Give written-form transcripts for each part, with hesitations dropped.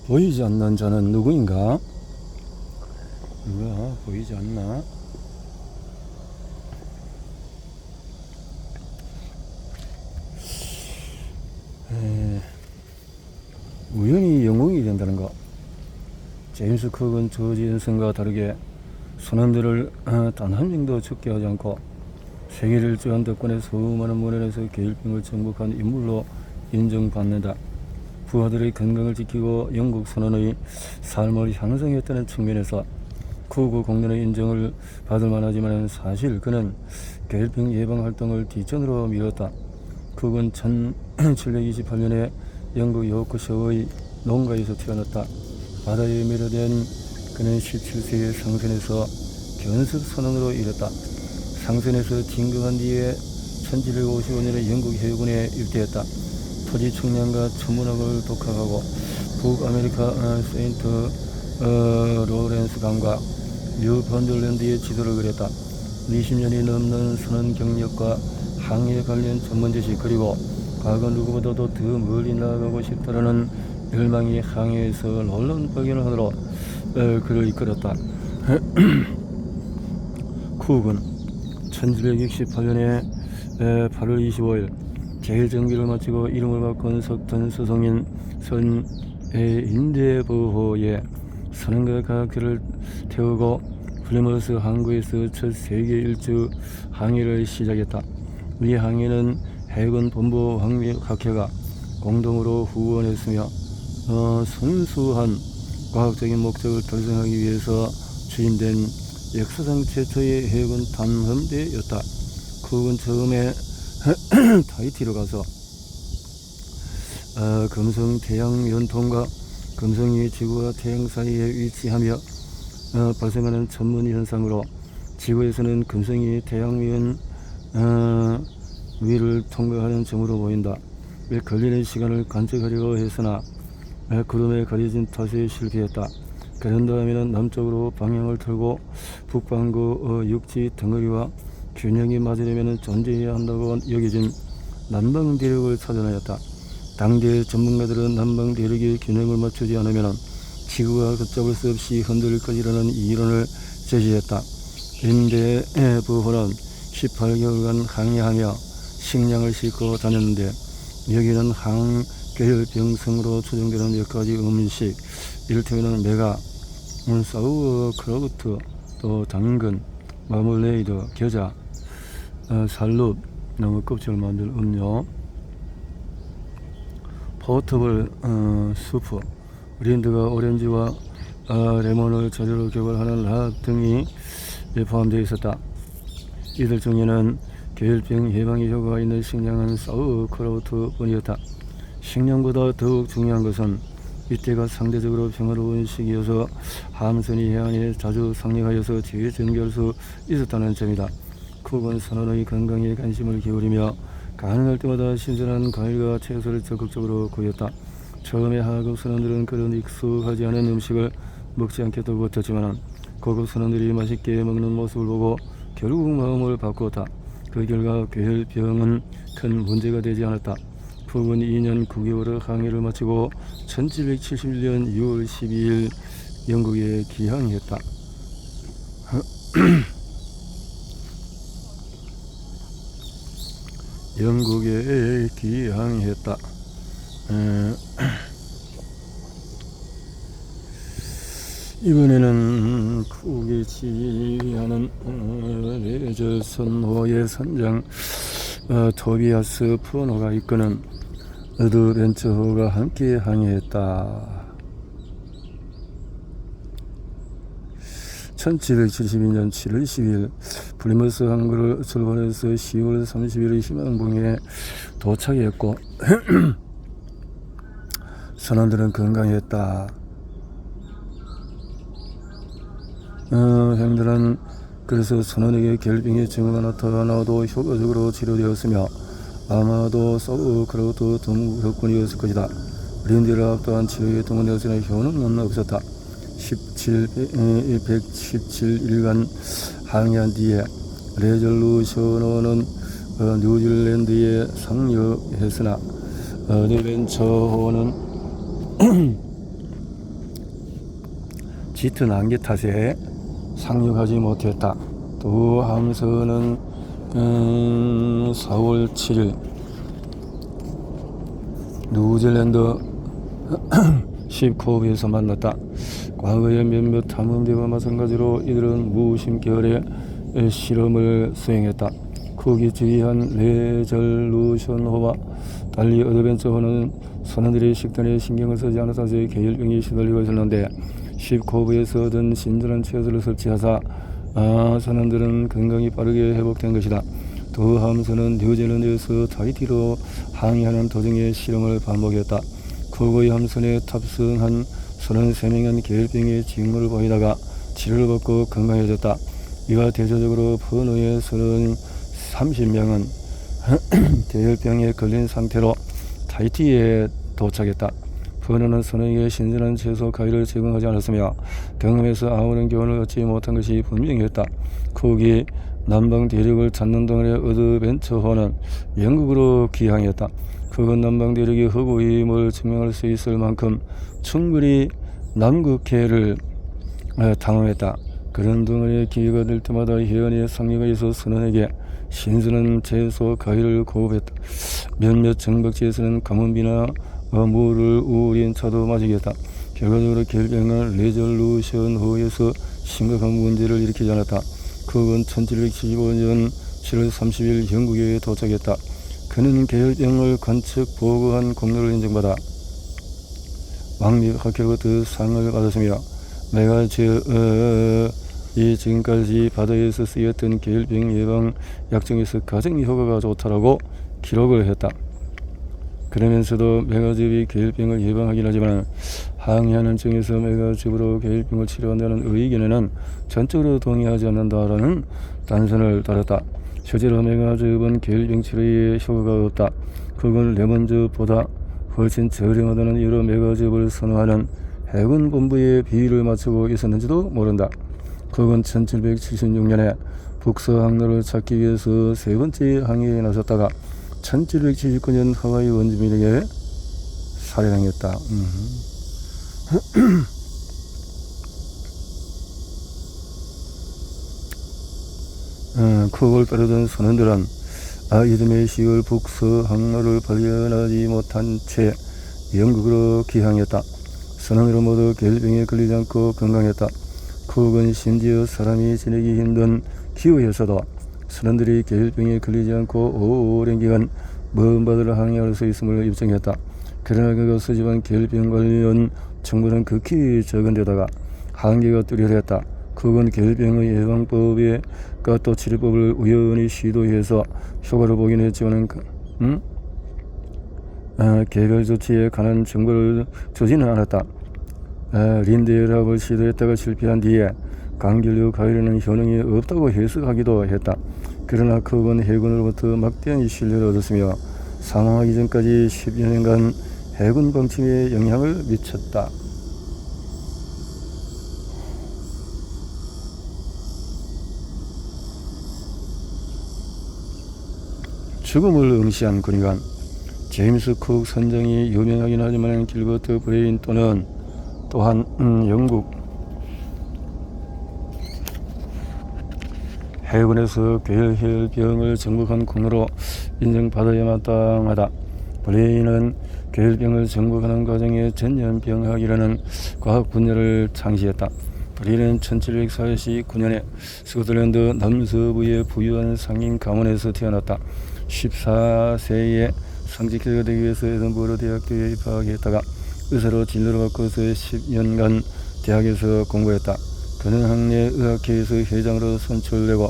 보이지 않는 자는 누구인가? 누가 보이지 않나? 우연히 영웅이 된다는 것. 제임스 쿡은 조지 앤슨과 다르게 선원들을 단 한 명도 죽게 하지 않고 세계를 일주한 덕분에 수많은 문헌에서 계일병을 정복한 인물로 인정받는다. 부하들의 건강을 지키고 영국 선원의 삶을 향상했다는 측면에서 쿡의 공로의 인정을 받을 만하지만 사실 그는 계일병 예방 활동을 뒷전으로 미뤘다. 쿡은 1728년에 영국 요크셔의 농가에서 태어났다. 바다에 매료된 그는 17세에 상선에서 견습 선원으로 일했다. 상선에서 진급한 뒤에 1755년에 영국 해군에 입대했다. 토지 측량과 천문학을 독학하고 북아메리카 세인트 로렌스 강과 뉴펀들랜드의 지도를 그렸다. 20년이 넘는 선원 경력과 항해 관련 전문 지식 그리고 과거 누구보다도 더 멀리 나아가고 싶다라는 열망이 항해에서 놀라운 발견을 하느라 그를 이끌었다. 쿡은 1768년에 8월 25일 계일정비를 마치고 이름을 바꾼 석탄 수송인 선인대보호에 선원과 과학회를 태우고 플리머스 항구에서 첫 세계 일주 항해를 시작했다. 이 항해는 해군 본부 학회가 공동으로 후원했으며 순수한 과학적인 목적을 달성하기 위해서 추진된 역사상 최초의 해군 탐험대였다. 쿡은 처음에 타히티로 가서 금성 태양 연통과 금성이 지구와 태양 사이에 위치하며 발생하는 천문 현상으로 지구에서는 금성이 태양 위를 통과하는 점으로 보인다. 걸리는 시간을 관측하려고 했으나 구름에 가려진 탓에 실패했다. 그런 다음에는 남쪽으로 방향을 틀고 북반구 육지 덩어리와 균형이 맞으려면 존재해야 한다고 여겨진 남방 대륙을 찾아내었다. 당대 전문가들은 남방 대륙의 균형을 맞추지 않으면 지구가 걷잡을 수 없이 흔들릴 것이라는 이론을 제시했다. 인대부호는 18개월간 항해하며 식량을 싣고 다녔는데 여기는 항계열병성으로 추정되는 몇 가지 음식, 이를테면 메가, 사우어크라우트, 또 당근, 마멀레이드, 겨자, 살룹, 나무 껍질을 만들 음료, 포터블 수프, 린드가 오렌지와 레몬을 재료로 개발하는 라 등이 포함되어 있었다. 이들 중에는 계열병 예방에 효과가 있는 식량은 사우어크라우트 뿐이었다. 식량보다 더욱 중요한 것은 이때가 상대적으로 평화로운 시기여서 함선이 해안에 자주 상륙하여서 재정비할 수 있었다는 점이다. 쿡은 선원의 건강에 관심을 기울이며 가능할 때마다 신선한 과일과 채소를 적극적으로 구했다. 처음에 하급 선원들은 그런 익숙하지 않은 음식을 먹지 않게도 버텼지만 고급 선원들이 맛있게 먹는 모습을 보고 결국 마음을 바꾸었다. 그 결과 계열병은 큰 문제가 되지 않았다. 쿡은 2년 9개월의 항해를 마치고 1771년 6월 12일 영국에 귀향했다. 영국에 귀향했다. 이번에는 쿡이 지휘하는 레저 선호의 선장 토비아스 푸노가 이끄는 어드벤처호가 함께 항해했다. 1772년 7월 10일 플리머스 항구를 출발해서 10월 30일 희망봉에 도착했고 선원들은 건강했다. 형들은 그래서 선원에게 결병의 증후가 나타나도 효과적으로 치료되었으며 아마도 사우어크라우트 등 덕분이었을 것이다. 린드를 압도한 치료에 동원되었으나 효능은 없었다. 117일간 항해한 뒤에 레졸루션호는 뉴질랜드에 상륙했으나 어드벤처호는 짙은 안개 탓에 상륙하지 못했다. 또 함선은 4월 7일 뉴질랜드 십코브에서 만났다. 과거의 몇몇 탐험대와 마찬가지로 이들은 무심결에 실험을 수행했다. 크기 주의한 레졸루션호와 달리 어드벤처호는 선원들의 식단에 신경을 쓰지 않아서 계열병이 시달리고 있었는데 십코브에서 얻은 신선한 채소를 섭취하사 선원들은 건강이 빠르게 회복된 것이다. 더 함선은 뉴질랜드에서 타히티로 항해하는 도중에 실험을 반복했다. 코브의 함선에 탑승한 33명은 계열병의 징후를 보이다가 치료를 받고 건강해졌다. 이와 대조적으로 퍼노의 30명은 계열병에 걸린 상태로 타히티에 도착했다. 퍼노는 선원에게 신선한 채소 과일을 제공하지 않았으며 경험에서 아무런 교훈을 얻지 못한 것이 분명했다. 거기 남방 대륙을 찾는 동안에 어드벤처호는 영국으로 귀향했다. 그건 남방 대륙의 허구임을 증명할 수 있을 만큼 충분히 남극해를 탐험했다. 그런 동안에 기회가 될 때마다 회원의 상류가 있어 선원에게 신선한 채소 과일을 공급했다. 몇몇 정박지에서는 가뭄비나 물을 우린 차도 마시게 했다. 결과적으로 계열병은 레졸루션호에서 심각한 문제를 일으키지 않았다. 그건 1775년 7월 30일 영국에 도착했다. 그는 계열병을 관측 보고한 공로를 인정받아 왕립 학회로부터 상을 받았으며 이 지금까지 바다에서 쓰였던 계열병 예방 약종에서 가장 효과가 좋다라고 기록을 했다. 그러면서도 메가즙이 계열병을 예방하긴 하지만 항해하는 중에서 메가즙으로 계열병을 치료한다는 의견에는 전적으로 동의하지 않는다라는 단선을 달았다. 실제로 메가즙은 계열병 치료에 효과가 없다. 그건 레몬즙보다 훨씬 저렴하다는 여러 메가즙을 선호하는 해군 본부의 비위를 맞추고 있었는지도 모른다. 그건 1776년에 북서 항로를 찾기 위해서 세 번째 항해에 나섰다가 1779년 하와이 원주민에게 살해당했다. 그걸 따르던 선원들은 이듬해 10월 북서 항로를 발견하지 못한 채 영국으로 귀향했다. 선원들은 모두 계열병에 걸리지 않고 건강했다. 그건 심지어 사람이 지내기 힘든 기후에서도 선원들이 계열병에 걸리지 않고 오랜 기간 먼 바다를 항해할 수 있음을 입증했다. 그러나 그것을 집안 계열병 관련 정보는 극히 적은 데다가 한계가 뚜렷했다. 그건 계열병의 예방법과 또 치료법을 우연히 시도해서 효과를 보긴 했지만 개별 조치에 관한 정보를 주지는 않았다. 린드혈압을 시도했다가 실패한 뒤에 강결류 과일에는 효능이 없다고 해석하기도 했다. 그러나 그건 해군으로부터 막대한 신뢰를 얻었으며 사망하기 전까지 10여 년간 해군 방침에 영향을 미쳤다. 죽음을 응시한 군의관 제임스 쿡 선장이 유명하긴 하지만 길버트 브레인 또한 영국 해군에서 계열병을 정복한 공로로 인정받아야 마땅하다. 브레인은 계열병을 정복하는 과정에 전염병학이라는 과학 분야를 창시했다. 브레인은 1749년에 스코틀랜드 남서부의 부유한 상인 가문에서 태어났다. 14세에 성직자가 되기 위해서 에든버러 대학교에 입학했다가 의사로 진로를 바꿔서 10년간 대학에서 공부했다. 그는 학내 의학회에서 회장으로 선출되고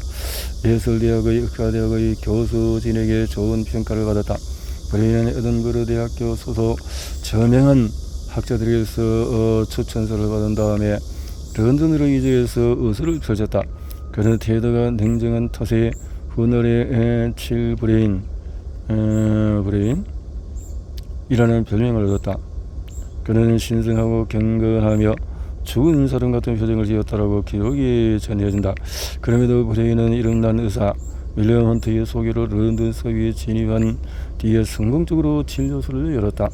예술대학의 의과대학의 교수진에게 좋은 평가를 받았다. 브레인은 에든버러 대학교 소속 저명한 학자들에게서 추천서를 받은 다음에 런던으로 이주해서 의술을 펼쳤다. 그는 태도가 냉정한 탓에 후널의 7브레인 이라는 별명을 얻었다. 그는 신성하고 경건하며 죽은 사람 같은 표정을 지었다라고 기록이 전해진다. 그럼에도 브레인은 이름난 의사 윌리엄 헌트의 소개로 런던 서위에 진입한 뒤에 성공적으로 진료소를 열었다.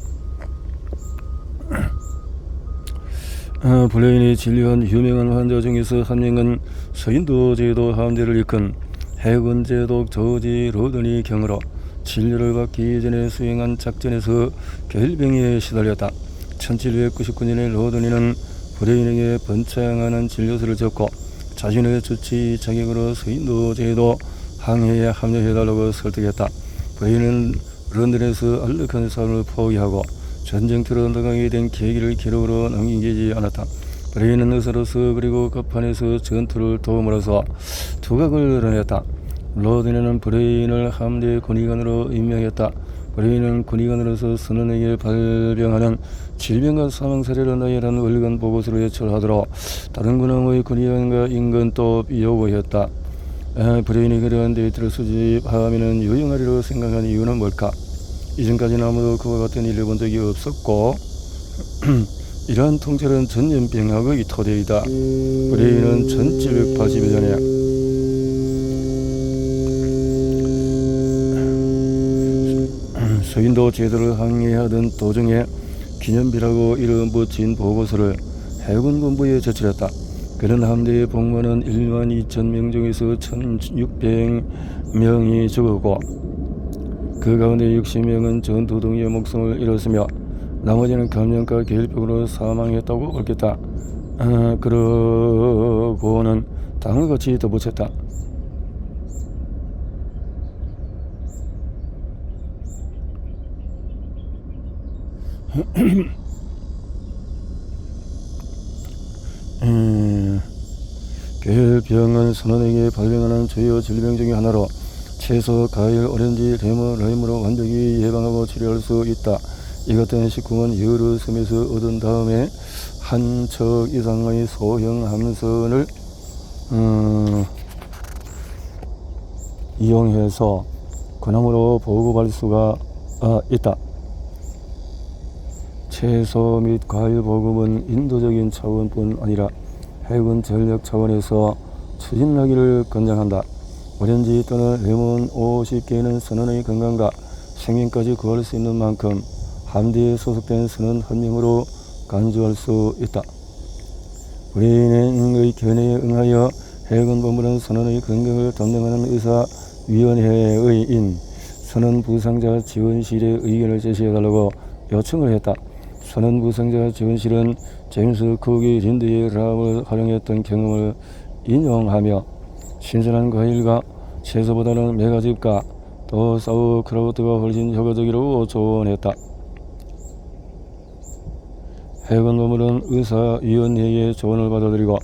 브레인이 진료한 유명한 환자 중에서 한 명은 서인도 제도 함대를 이끈 해군 제독 저지 로든이 경으로 진료를 받기 전에 수행한 작전에서 결병에 시달렸다. 1799년에 로든이는 브레인에게 번창하는 진료서를 적고 자신의 주치 자격으로 서인도 제도 항해에 합류해달라고 설득했다. 브레인은 런던에서 안락한 삶을 포기하고 전쟁터로 나가게 된 계기를 기록으로 남기지 않았다. 브레인은 의사로서 그리고 갑판에서 전투를 도움으로써 두각을 드러냈다. 로든에는 브레인을 함대 군의관으로 임명했다. 브레인은 군의관으로서 선원에게 발병하는 질병과 사망 사례를 나열한 월간 보고서를 제출하도록 다른 군함의 군의관과 인근도 요구했다. 브레인이 그러한 데이터를 수집하면 유용하리로 생각한 이유는 뭘까? 이전까지는 아무도 그와 같은 일을 본 적이 없었고 이러한 통찰은 전염병학의 토대이다. 브레인은 1781년에 서인도 제도를 항해하던 도중에 기념비라고 이름 붙인 보고서를 해군 본부에 제출했다. 그는 함대에 복무하는 1만 2천 명 중에서 1,600명이 죽었고 그 가운데 60명은 전투 동기에 목숨을 잃었으며 나머지는 감염과 계일병으로 사망했다고 밝혔다. 그러고는 다음과 같이 덧붙였다. 계일병은 선원에게 발병하는 주요 질병 중의 하나로 채소, 과일, 오렌지, 레몬으로 완벽히 예방하고 치료할 수 있다. 이 같은 식품은 여러 섬에서 얻은 다음에 한 척 이상의 소형 함선을 이용해서 군함으로 보급할 수가 있다. 채소 및 과일 보급은 인도적인 차원뿐 아니라 해군 전력 차원에서 추진하기를 권장한다. 오렌지 또는 레몬 50개는 선원의 건강과 생명까지 구할 수 있는 만큼 함대에 소속된 선원 한 명으로 간주할 수 있다. 브레인의 견해에 응하여 해군 본부는 선원의 건강을 담당하는 의사위원회의인 선원 부상자 지원실에 의견을 제시해달라고 요청을 했다. 선원 부상자 지원실은 제임스 쿡이 린드의 랍을 활용했던 경험을 인용하며 신선한 과일과 채소보다는 메가즙과 더 사우크라우트가 훨씬 효과적이라고 조언했다. 해군 본부는 의사위원회의 조언을 받아들이고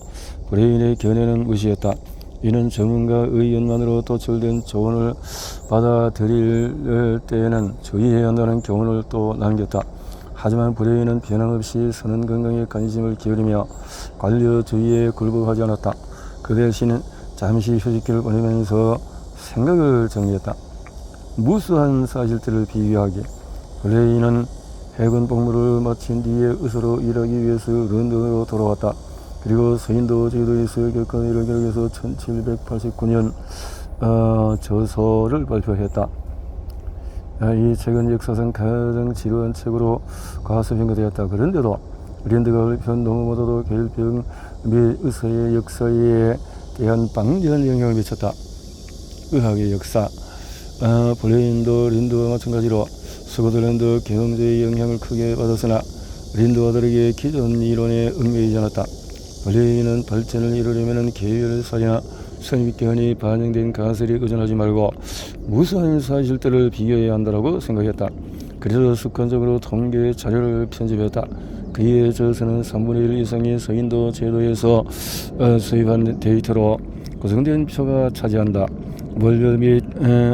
브레인의 견해는 무시했다. 이는 전문가 의견만으로 도출된 조언을 받아들일 때에는 주의해야 한다는 교훈을 또 남겼다. 하지만 브레인은 변함없이 선원 건강에 관심을 기울이며 관료주의에 굴복하지 않았다. 그 대신 잠시 휴식기를 보내면서 생각을 정리했다. 무수한 사실들을 비교하기. 브레인은 해군 복무를 마친 뒤에 의사로 일하기 위해서 런던으로 돌아왔다. 그리고 서인도 제도에서 겪은 일을 기록해서 1789년 저서를 발표했다. 이 책은 역사상 가장 지루한 책으로 과소평가되었다. 그런데도 린드가 발표한 너무보다도 계일병 및 의사의 역사에 대한 방대한 영향을 미쳤다. 의학의 역사. 브레인도 린드와 마찬가지로 스코틀랜드 경제의 영향을 크게 받았으나 린드와 다르게 기존 이론에 얽매이지 않았다. 브레인은 발전을 이루려면 계열사나 선입견이 반영된 가설에 의존하지 말고 무수한 사실들을 비교해야 한다고 생각했다. 그래서 습관적으로 통계 자료를 편집했다. 그의 저서는 3분의 1 이상의 서인도 제도에서 수입한 데이터로 구성된 표가 차지한다. 월별 및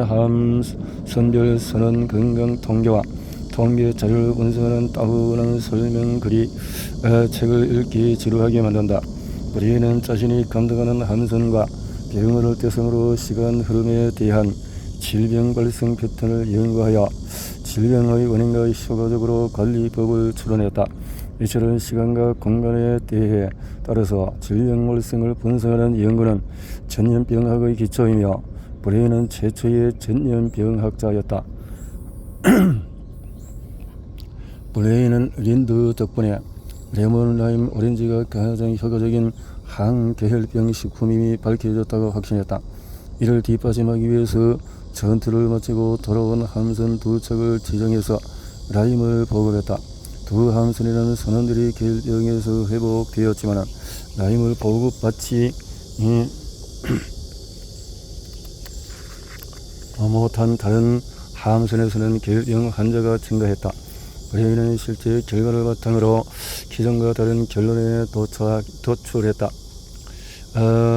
함선별 선원 건강 통계와 통계 자료를 분석하는 따분한 설명글이 책을 읽기 지루하게 만든다. 브레인은 자신이 감독하는 함선과 병을 대상으로 시간 흐름에 대한 질병 발생 패턴을 연구하여 질병의 원인과 효과적으로 관리법을 추론했다. 이처럼 시간과 공간에 대해 따라서 질병 발생을 분석하는 연구는 전염병학의 기초이며 브레인은 최초의 전염병학자였다. 브레인은 린드 덕분에 레몬, 라임, 오렌지가 가장 효과적인 항계혈병 식품임이 밝혀졌다고 확신했다. 이를 뒷받침하기 위해서 전투를 마치고 돌아온 함선 2척을 지정해서 라임을 보급했다. 두 함선이라는 선원들이 계혈병에서 회복되었지만 라임을 보급받지 못한 다른 함선에서는 계혈병 환자가 증가했다. 브레인은 실제 결과를 바탕으로 기존과 다른 결론에 도출했다.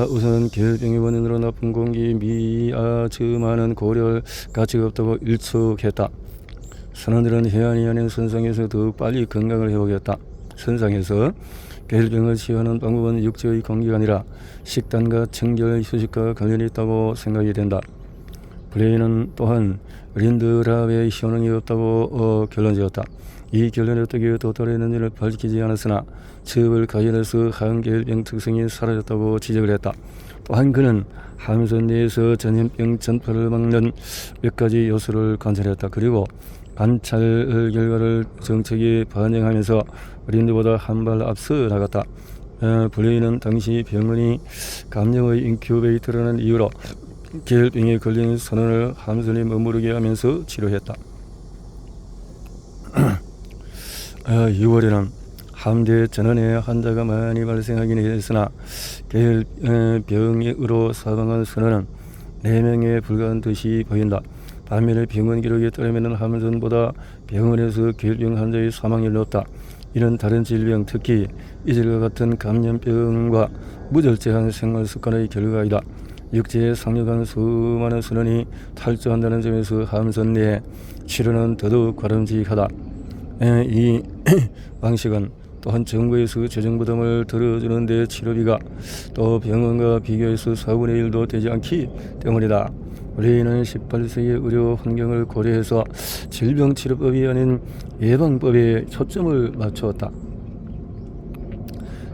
우선 계혈병의 원인으로 나쁜 공기, 미아즈만은 고려할 가치가 없다고 일축했다. 선원들은 해안이 아닌 선상에서 더욱 빨리 건강을 회복했다. 선상에서 계혈병을 치유하는 방법은 육지의 공기가 아니라 식단과 청결 휴식과 관련이 있다고 생각이 된다. 브레인은 또한 린드랍의 효능이 없다고 결론지었다. 이 결론에 어떻게 도달했는지를 밝히지 않았으나 첩을 가열해서 항계혈병 특성이 사라졌다고 지적을 했다. 또한 그는 함선 내에서 전염병 전파를 막는 몇 가지 요소를 관찰했다. 그리고 관찰 결과를 정책에 반영하면서 린드보다 한 발 앞서 나갔다. 브레인은 당시 병원이 감염의 인큐베이터라는 이유로 계혈병에 걸린 선원을 함선에 머무르게 하면서 치료했다. 6월에는 함대 전원에 환자가 많이 발생하긴 했으나 계혈병으로 사망한 선원은 4명에 불과한 듯이 보인다. 반면에 병원 기록에 따르면 함선보다 병원에서 계혈병 환자의 사망률이 높다. 이는 다른 질병, 특히 이절과 같은 감염병과 무절제한 생활 습관의 결과이다. 육지에 상륙한 수많은 선원이 탈주한다는 점에서 함선 내 치료는 더더욱 바람직하다. 이 방식은 또한 정부에서 재정부담을 덜어주는 데 치료비가 또 병원과 비교해서 4분의 1도 되지 않기 때문이다. 브레인은 18세기의 의료 환경을 고려해서 질병치료법이 아닌 예방법에 초점을 맞추었다.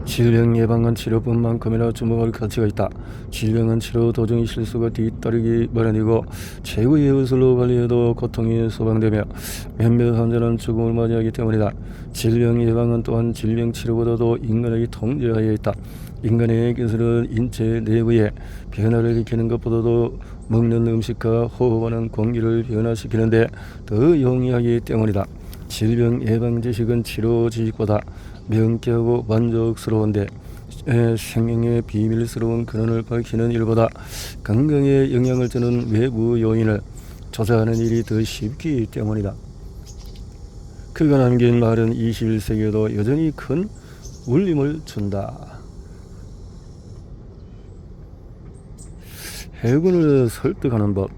질병 예방은 치료법만큼이나 주목할 가치가 있다. 질병은 치료 도중의 실수가 뒤따르기 마련이고 최고의 의술로 관리해도 고통이 소방되며 몇몇 환자는 죽음을 맞이하기 때문이다. 질병 예방은 또한 질병 치료보다도 인간의 통제하에 있다. 인간의 기술은 인체 내부에 변화를 일으키는 것보다도 먹는 음식과 호흡하는 공기를 변화시키는데 더 용이하기 때문이다. 질병 예방 지식은 치료 지식보다 명쾌하고 만족스러운데 생명의 비밀스러운 근원을 밝히는 일보다 건강에 영향을 주는 외부 요인을 조사하는 일이 더 쉽기 때문이다. 그가 남긴 말은 21세기에도 여전히 큰 울림을 준다. 해군을 설득하는 법.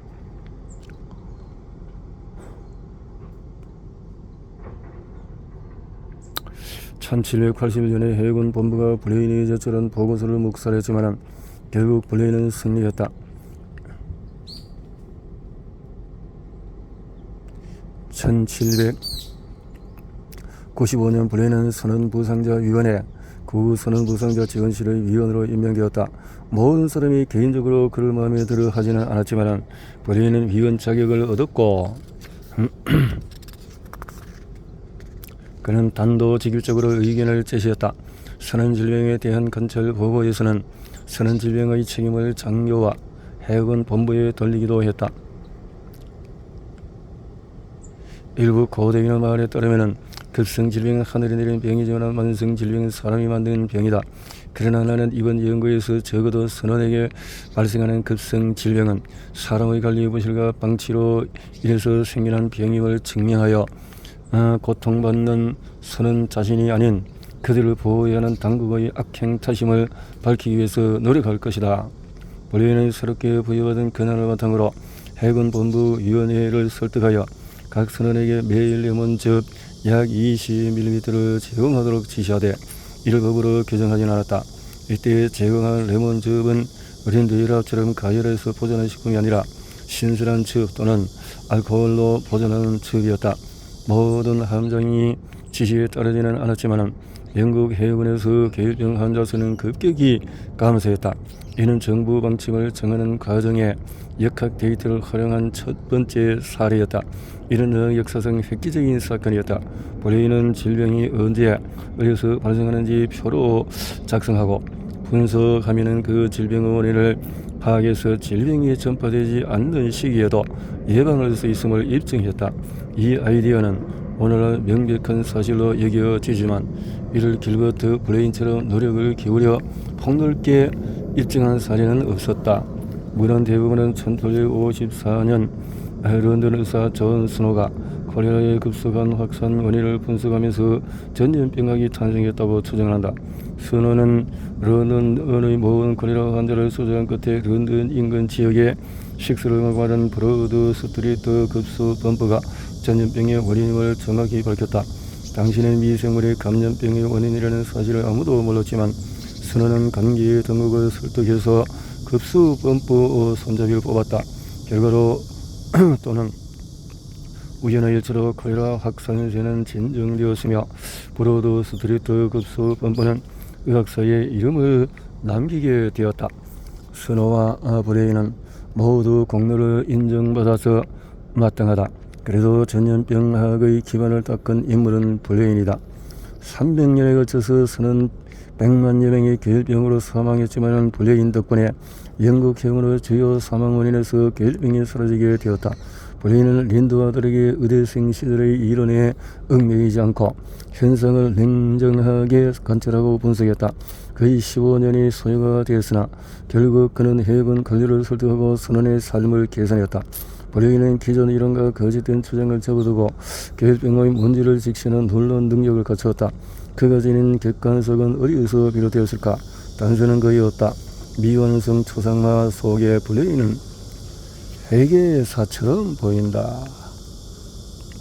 1781년에 해군 본부가 블레인이 제출한 보고서를 묵살했지만 결국 블레인은 승리했다. 1795년 블레인은 선언부상자위원회 구 선언부상자 지원실의 위원으로 임명되었다. 모든 사람이 개인적으로 그를 마음에 들어 하지는 않았지만 블레인은 위원 자격을 얻었고 그는 단도직입적으로 의견을 제시했다. 선언질병에 대한 관찰 보고에서는 선언질병의 책임을 장교와 해군 본부에 돌리기도 했다. 일부 고대인의 말에 따르면 급성질병은 하늘이 내린 병이지만 만성질병은 사람이 만든 병이다. 그러나 나는 이번 연구에서 적어도 선원에게 발생하는 급성질병은 사람의 관리 부실과 방치로 인해서 생겨난 병임을 증명하여 고통받는 선원 자신이 아닌 그들을 보호해야 하는 당국의 악행타심을 밝히기 위해서 노력할 것이다. 블레인은 새롭게 부여받은 권한을 바탕으로 해군 본부 위원회를 설득하여 각 선원에게 매일 레몬즙 약 20ml를 제공하도록 지시하되 이를 법으로 규정하진 않았다. 이때 제공할 레몬즙은 린드랍처럼 가열해서 보존한 식품이 아니라 신선한 즙 또는 알코올로 보존하는 즙이었다. 모든 함정이 지시에 따르지는 않았지만 영국 해군에서 계열병 환자 수는 급격히 감소했다. 이는 정부 방침을 정하는 과정에 역학 데이터를 활용한 첫 번째 사례였다. 이는 역사상 획기적인 사건이었다. 블레인은 질병이 언제 어디서 발생하는지 표로 작성하고 분석하면 그 질병의 원인을 파악해서 질병이 전파되지 않는 시기에도 예방할 수 있음을 입증했다. 이 아이디어는 오늘날 명백한 사실로 여겨지지만 이를 길버트 블레인처럼 노력을 기울여 폭넓게 입증한 사례는 없었다. 물론 대부분은 1854년 런던 의사 존 스노가 콜레라의 급속한 확산 원인을 분석하면서 전염병학이 탄생했다고 추정한다. 스노는 런던의 모든 콜레라 환자를 수정한 끝에 런던 인근 지역에 식수를 말하는 브로드 스트리트 급수 범퍼가 전염병의 원인임을 정확히 밝혔다. 당시는 미생물의 감염병의 원인이라는 사실을 아무도 몰랐지만 스노는 감기 당국을 설득해서 급수 범퍼 손잡이를 뽑았다. 결과로 또는 우연의 일치로 콜레라 확산세는 진정되었으며 브로드 스트리트 급수 범퍼는 의학사에 이름을 남기게 되었다. 스노와 브레인은 모두 공로를 인정받아서 마땅하다. 그래도 전염병학의 기반을 닦은 인물은 블레인이다. 300년에 걸쳐서 스는 100만여 명이 계열병으로 사망했지만 블레인 덕분에 영국 해군의 주요 사망 원인에서 계열병이 사라지게 되었다. 블레인은 린드와들에게 의대생 시절의 이론에 얽매이지 않고 현상을 냉정하게 관찰하고 분석했다. 거의 15년이 소요가 되었으나 결국 그는 해군 관리를 설득하고 선원의 삶을 개선했다. 블레인은 기존 이론과 거짓된 주장을 접어두고 계열병의 문제를 직시하는 놀라운 능력을 갖추었다. 그가 지닌 객관성은 어디에서 비롯되었을까? 단서는 거의 없다. 미완성 초상화 속의 블레인은 회계사처럼 보인다.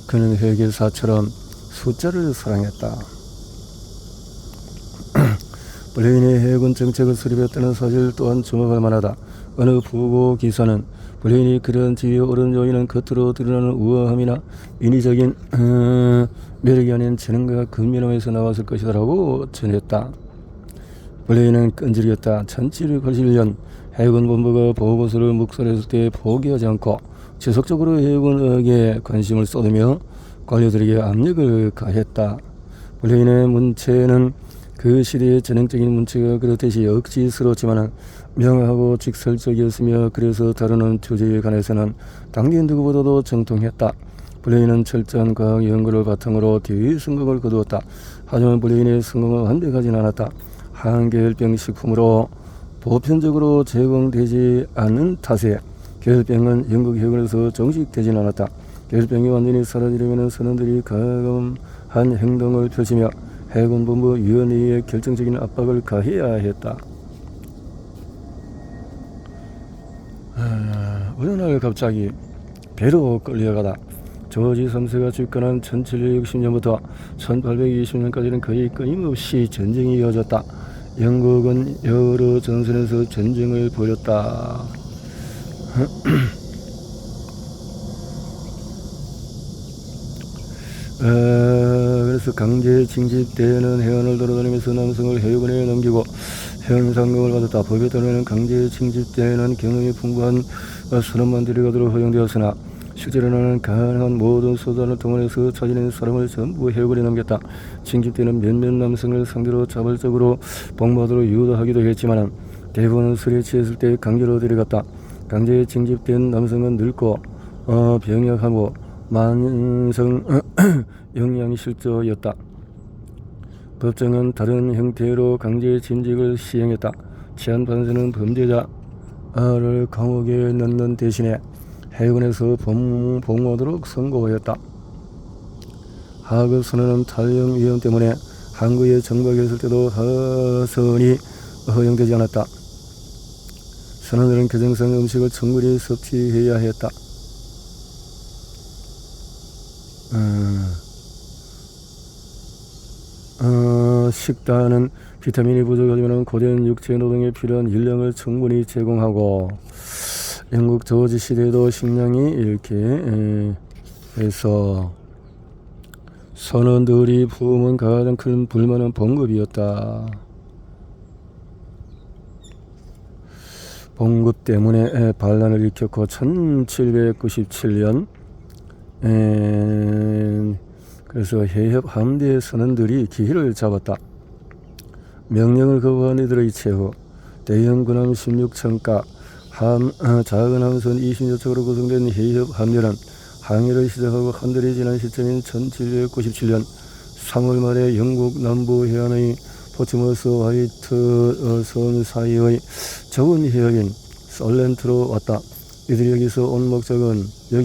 그는 회계사처럼 숫자를 사랑했다. 블레인이 해군 정책을 수립했다는 사실 또한 주목할 만하다. 어느 부고 기사는 블레인이 그런 지위에 오른 요인은 겉으로 드러나는 우아함이나 인위적인 매력이 아닌 재능과 근면함에서 나왔을 것이라고 전했다. 블레인은 끈질겼다. 1781년 해군 본부가 보고서를 묵살했을 때 포기하지 않고 지속적으로 해군의학에 관심을 쏟으며 관료들에게 압력을 가했다. 블레인의 문체는 그 시대의 전형적인 문체가 그렇듯이 억지스러웠지만 명하고 직설적이었으며 그래서 다루는 주제에 관해서는 당대 누구보다도 정통했다. 블레인은 철저한 과학 연구를 바탕으로 대성공을 거두었다. 하지만 블레인의 성공은 완벽하진 않았다. 항계열병 식품으로 보편적으로 제공되지 않는 탓에 계열병은 영국 해군에서 종식되진 않았다. 계열병이 완전히 사라지려면 선원들이 가감한 행동을 펼치며 해군본부 위원회에 결정적인 압박을 가해야 했다. 어느 날 갑자기 배로 끌려가다 조지 3세가 집권한 1760년부터 1820년까지는 거의 끊임없이 전쟁이 이어졌다. 영국은 여러 전선에서 전쟁을 벌였다. 그래서 강제 징집 때에는 해안을 돌아다니면서 남성을 해군에 넘기고 현상금을 받았다. 법에 따르면 강제 징집 때에는 경험이 풍부한 선원만 데려가도록 허용되었으나 실제로는 가능한 모든 수단을 동원해서 찾아낸 사람을 전부 해군에 넘겼다. 징집 때는 몇몇 남성을 상대로 자발적으로 복무하도록 유도하기도 했지만 대부분은 술에 취했을 때 강제로 데려갔다. 강제 징집된 남성은 늙고 병약하고 만성 영양실조였다. 법정은 다른 형태로 강제 징집을 시행했다. 치안판사는 범죄자를 감옥에 넣는 대신에 해군에서 복무하도록 선고하였다. 하급 선원은 탈영 위험 때문에 항구에 정박했을 때도 하선이 허용되지 않았다. 선원들은 개정성 음식을 충분히 섭취해야 했다. 식단은 비타민이 부족하지만 고된 육체 노동에 필요한 일량을 충분히 제공하고 영국 조지 시대에도 식량이 이렇게 해서 선원들이 품은 가장 큰 불만은 봉급이었다. 봉급 때문에 반란을 일으켰고 1797년 그래서 해협 함대 선원들이 기회를 잡았다. 명령을 거부한 이들의 최후 대형 군함 16척과 작은 함선 20여 척으로 구성된 해협 함대는 항해를 시작하고 한 달이 지난 시점인 1797년 3월 말에 영국 남부 해안의 포츠머스 화이트 섬 사이의 좁은 해역인 솔렌트로 왔다. 이들이 여기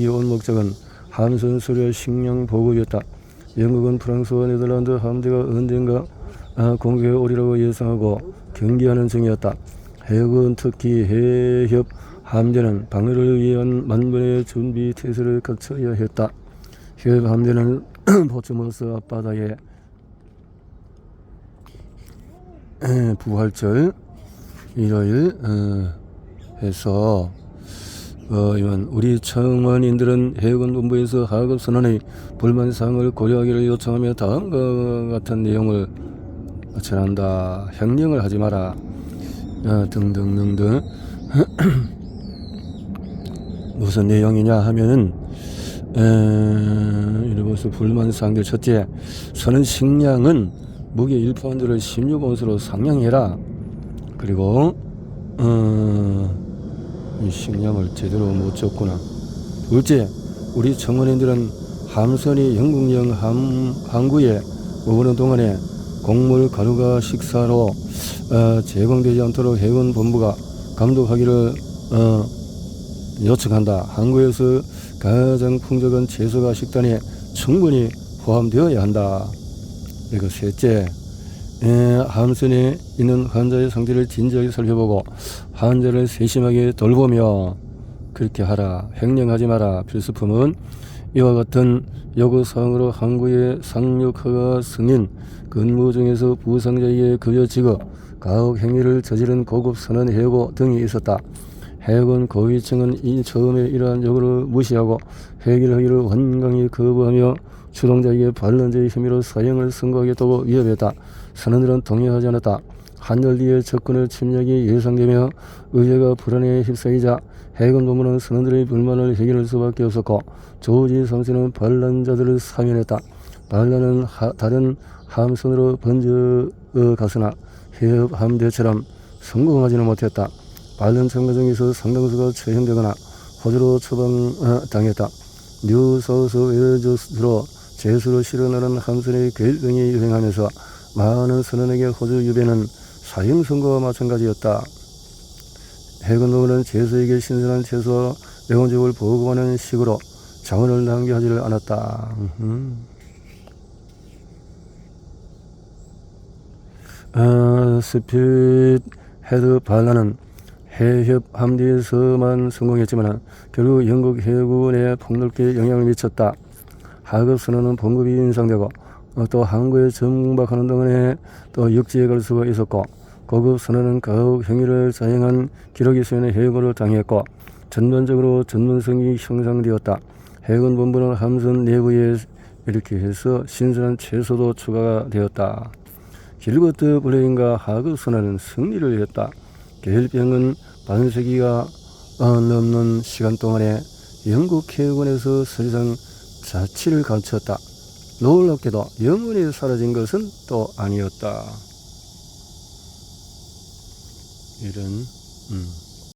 온 목적은 함선 수료 식량 보급이었다. 영국은 프랑스와 네덜란드 함대가 언젠가 공격에 오리라고 예상하고 경계하는 중이었다. 해역은 특히 해협 함대는 방어를 위한 만번의 준비 태세를 거쳐야 했다. 해협 함대는 포츠머스 앞바다에 부활절 일요일 해서 이만 우리 청원인들은 해군 본부에서 하급 선언의 불만사항을 고려하기를 요청하며 다음과 같은 내용을 전한다. 행령을 하지 마라. 등등등등. 무슨 내용이냐 하면은 이래서 불만사항들 첫째, 선언 식량은 무게 1파운드를 16온스로 상향해라. 그리고 이 식량을 제대로 못 줬구나. 둘째, 우리 청원인들은 함선이 영국령 항구에 머무는 동안에 곡물 가루가 식사로 제공되지 않도록 해군 본부가 감독하기를 요청한다. 항구에서 가장 풍족한 채소가 식단에 충분히 포함되어야 한다. 그리고 셋째, 함선에 있는 환자의 상태를 진지하게 살펴보고 환자를 세심하게 돌보며 그렇게 하라. 횡령하지 마라. 필수품은 이와 같은 요구사항으로 항구의 상륙허가 승인, 근무 중에서 부상자에게 급여 지급, 가혹 행위를 저지른 고급 선원 해고 등이 있었다. 해군 고위층은 처음에 이러한 요구를 무시하고 해결하기를 완강히 거부하며 추동자에게 반란죄의 혐의로 사형을 선고하겠다고 위협했다. 선원들은 동의하지 않았다. 한 달 뒤에 적군의 침략이 예상되며 의회가 불안에 휩싸이자 해군 본부는 선원들의 불만을 해결할 수밖에 없었고 조지 3세는 반란자들을 사면했다. 반란은 다른 함선으로 번져갔으나 해협 함대처럼 성공하지는 못했다. 반란 참가 중에서 상당수가 처형되거나 호주로 처방당했다. 뉴사우스 웨일즈로 제수로 실어나는 함선의 궤병이 유행하면서 많은 선원에게 호주 유배는 사형 선고와 마찬가지였다. 해군 본부는 제수에게 신선한 채소와 명원죽을 보고하는 식으로 자원을 낭비하지를 않았다. 스피드 헤드 반란은 해협 함대에서만 성공했지만 결국 영국 해군에 폭넓게 영향을 미쳤다. 하급 선원은 봉급이 인상되고 또 항구에 정박하는 동안에 또 육지에 갈 수가 있었고 고급 선원은 가혹 행위를 자행한 기록이 쓰이는 해고를 당했고 전반적으로 전문성이 형성되었다. 해군 본부는 함선 내부에 이렇게 해서 신선한 채소도 추가가 되었다. 길버트 블레인과 하급 선원은 승리를 했다. 계일병은 반세기가 넘는 시간 동안에 영국 해군에서 사실상 자치를 감췄다. 놀랍게도 영원히 사라진 것은 또 아니었다. 이런